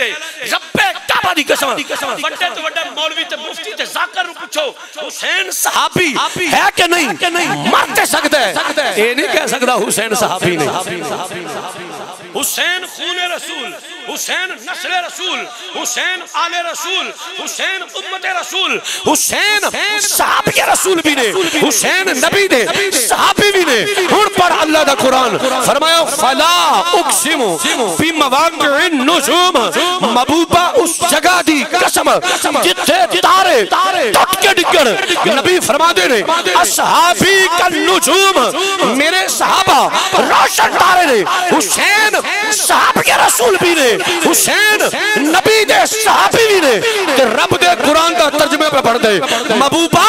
दे रब्बे काबा दी कसम वड्डे तो वड्डा मौलवी ते मुफ्ती ते जाकिर नु पूछो हुसैन सहाबी है कि नहीं मर ते सकदा है ये नहीं कह सकदा हुसैन सहाबी नहीं हुसैन खूने रसूल हुसैन नस्ल रसूल हुसैन आले रसूल हुसैन उम्मत रसूल हुसैन सहाबी रसूल भी ने हुसैन नबी ने सहाबी भी ने हुन पर अल्लाह दा कुरान फरमाया फला उक़सिमु बिमवाक़िन नुजूम महबूबा उस जगह दी कसम जिथे तारे टट के डिगण नबी फरमाते ने असहाबी कल नुजूम मेरे सहाबा रोशन तारे ने हुसैन सहाबी रसूल भी ने हुसैन नबी दे सहाबी भी ने ते रब दे कुरान दा तर्जुमे पे पढ़ दे महबूबा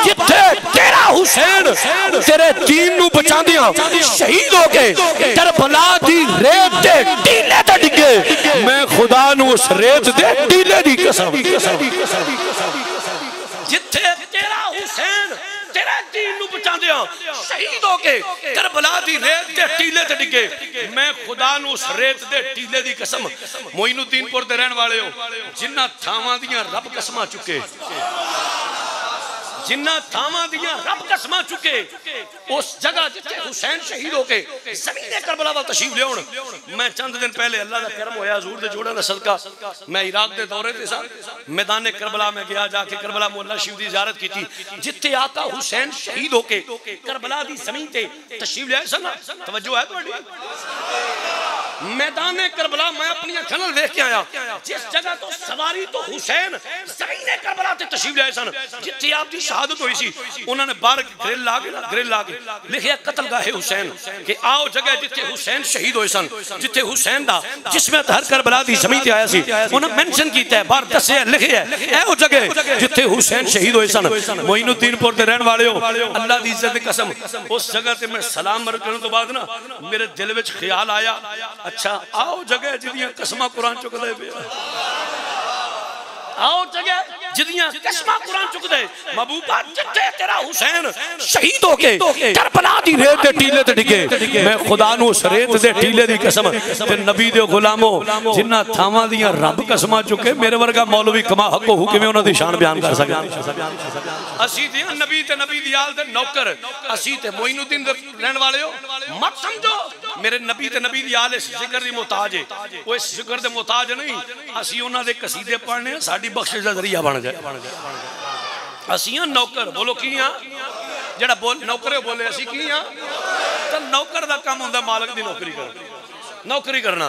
जिथे तेरा हुसैन तेरे दीन नु बचांदियां शहीद हो गए करबला दी रेत दे टीले ते डिगे मैं खुदा नु उस रेत दे टीले दी कसम जिथे तेरा हुसैन तेरे दीन नु बचांदियां शहीद हो गए करबला दी रेत दे टीले ते डिगे मैं खुदा नु उस रेत दे टीले दी कसम मोइनुद्दीनपुर दे रहन वाले हो जिन्ना थावां दियां रब कसमां चुके जिन्ना थावां दियां रब कसमां चुके उस जगह जिथे हुसैन शहीद हो के ज़मीन करबला वाल तशरीफ लियाउण मैं चंद दिन पहले अल्लाह दा करम होया हुजूर दे जोड़ा दा सदका मैं इराक दे दौरे ते सा मैदान करबला में गया जाके करबला मोहल्ला शिव दी ज़ियारत कीती जिथे आका हुसैन शहीद हो के करबला दी ज़मीन ते तशरीफ लियाए सन तवज्जो है तुहाडी मैदान करबला मैं अपनी अखां नाल देख के आया जिस जगह तो सवारी तो हुसैन ज़मीन करबला ते तशरीफ लियाए सन जिथे आप दी शहादत हुई सी उन्होंने बाहर ग्रिल ला के लिखिया कत्लगाह हुसैन कि आओ जगह जिथे हुसैन शहीद होए सन जिथे हुसैन दा जिसमें हर करबला दी ज़मीन ते आया सी उन्होंने मेंशन कीता है बाहर दस्सिया लिखिया है ओ जगह जिथे हुसैन शहीद होए सन मोइनुद्दीनपुर दे रहन वाले हो अल्लाह दी इज्जत दी कसम उस जगह ते मैं सलाम करने तो बाद ना मेरे दिल विच ख्याल आया अच्छा आओ जगह जिदियां कसमां कुरान चुकदे पे आओ जगह जिदियां कसमां कुरान चुकदे महबूबा जिथे तेरा हुसैन शहीद हो के करबला दी रेत दे टीले ते डिगे मैं खुदा नु उस रेत दे टीले दी कसम ते नबी दे गुलामो जिन्ना थावां दियां रब कसमां चुके मेरे वर्गा मौलवी कमा हक हो किवें उन्हां दी शान बयान कर सकदा असी ते नबी दी आल दे नौकर असी ते मोइनुद्दीन दे रहन वाले हो मत समझो मेरे नबी ते नबी दी आल इस जिक्र दी मोहताज है वो इस जिक्र दे मोहताज नहीं असी उन्हां दे कसीदे पढ़ने साडी बख्शिश दा जरिया बन असी नौकर बोलो की जेड़ा बोल नौकर बोले असी की तो नौकर दा काम हुंदा मालिक दी नौकरी करना